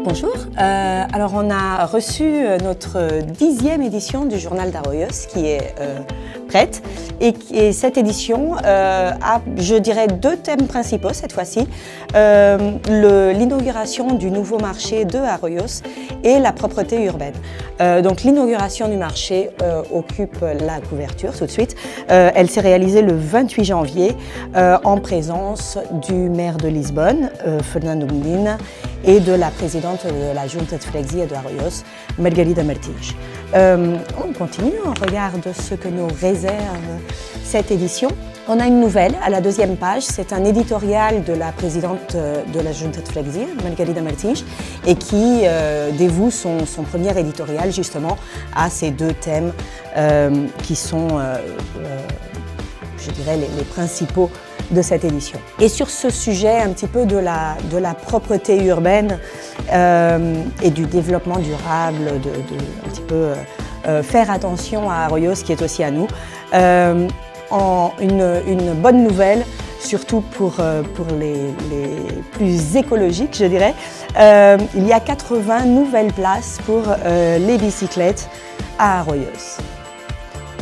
Bonjour, alors on a reçu notre 10e édition du journal d'Arroyos qui est prête et cette édition a, je dirais, deux thèmes principaux cette fois-ci, l'inauguration du nouveau marché de Arroyos et la propreté urbaine. Donc l'inauguration du marché occupe la couverture tout de suite. Elle s'est réalisée le 28 janvier en présence du maire de Lisbonne, Fernando Medina, et de la présidente de la Junta de Freguesia de Arroyos, Margarida Martins. On continue, on regarde ce que nous réserve cette édition. On a une nouvelle à la deuxième page, c'est un éditorial de la présidente de la Junta de Freguesia, Margarida Martins, et qui dévoue son premier éditorial justement à ces deux thèmes qui sont, je dirais, les principaux de cette édition. Et sur ce sujet un petit peu de la propreté urbaine et du développement durable, un petit peu faire attention à Arroyos qui est aussi à nous, une bonne nouvelle, surtout pour les plus écologiques, je dirais. Il y a 80 nouvelles places pour les bicyclettes à Arroyos.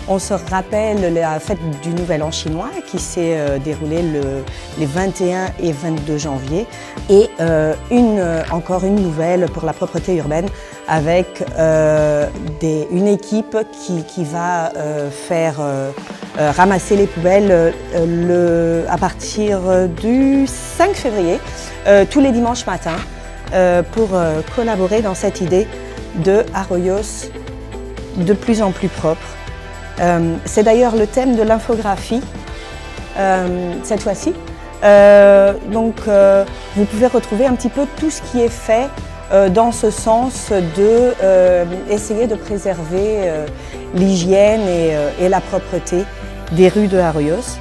On se rappelle la fête du Nouvel An chinois qui s'est déroulée les 21 et 22 janvier et encore une nouvelle pour la propreté urbaine avec une équipe qui va faire ramasser les poubelles à partir du 5 février, tous les dimanches matins, pour collaborer dans cette idée de Arroyos de plus en plus propre. C'est d'ailleurs le thème de l'infographie cette fois-ci. Donc vous pouvez retrouver un petit peu tout ce qui est fait dans ce sens de essayer de préserver l'hygiène et la propreté des rues de Arroyos,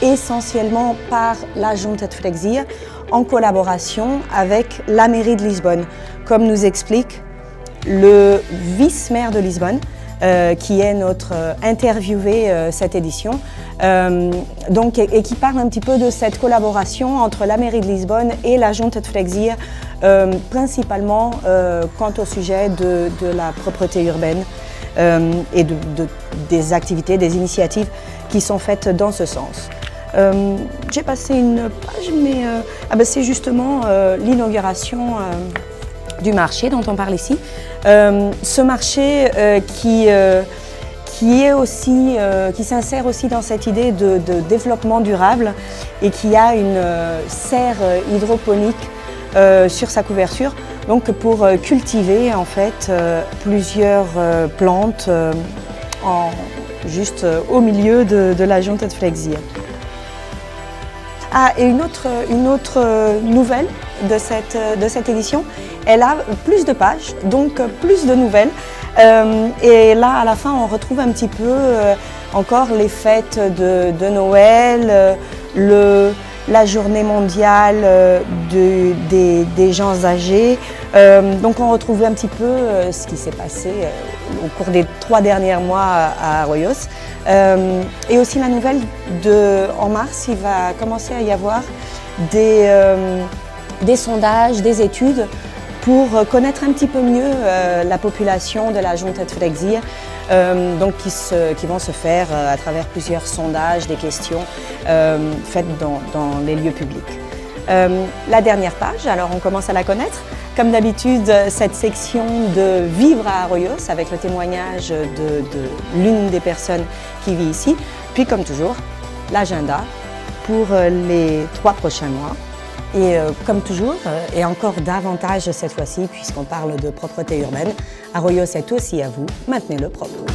essentiellement par la Junta de Freguesia en collaboration avec la mairie de Lisbonne, comme nous explique le vice-maire de Lisbonne, qui est notre interviewé cette édition, et qui parle un petit peu de cette collaboration entre la mairie de Lisbonne et la Junta de Freguesia, principalement quant au sujet de la propreté urbaine et des activités, des initiatives qui sont faites dans ce sens. J'ai passé une page, mais c'est justement l'inauguration du marché dont on parle ici. Ce marché qui s'insère aussi dans cette idée de développement durable et qui a une serre hydroponique sur sa couverture, donc pour cultiver en fait plusieurs plantes juste au milieu de la Junta de Freguesia. Ah, et une autre nouvelle de cette édition, elle a plus de pages, donc plus de nouvelles. Et là, à la fin, on retrouve un petit peu encore les fêtes de Noël, la journée mondiale des gens âgés. Donc on retrouve un petit peu ce qui s'est passé au cours des 3 derniers mois à Arroyos. Et aussi la nouvelle en mars, il va commencer à y avoir des sondages, des études pour connaître un petit peu mieux la population de la Junta de Freguesia, donc qui vont se faire à travers plusieurs sondages, des questions faites dans les lieux publics. La dernière page, alors on commence à la connaître. Comme d'habitude, cette section de Vivre à Arroyos avec le témoignage de l'une des personnes qui vit ici. Puis comme toujours, l'agenda pour les 3 prochains mois. Et comme toujours, et encore davantage cette fois-ci, puisqu'on parle de propreté urbaine, Arroyos est aussi à vous, maintenez-le propre.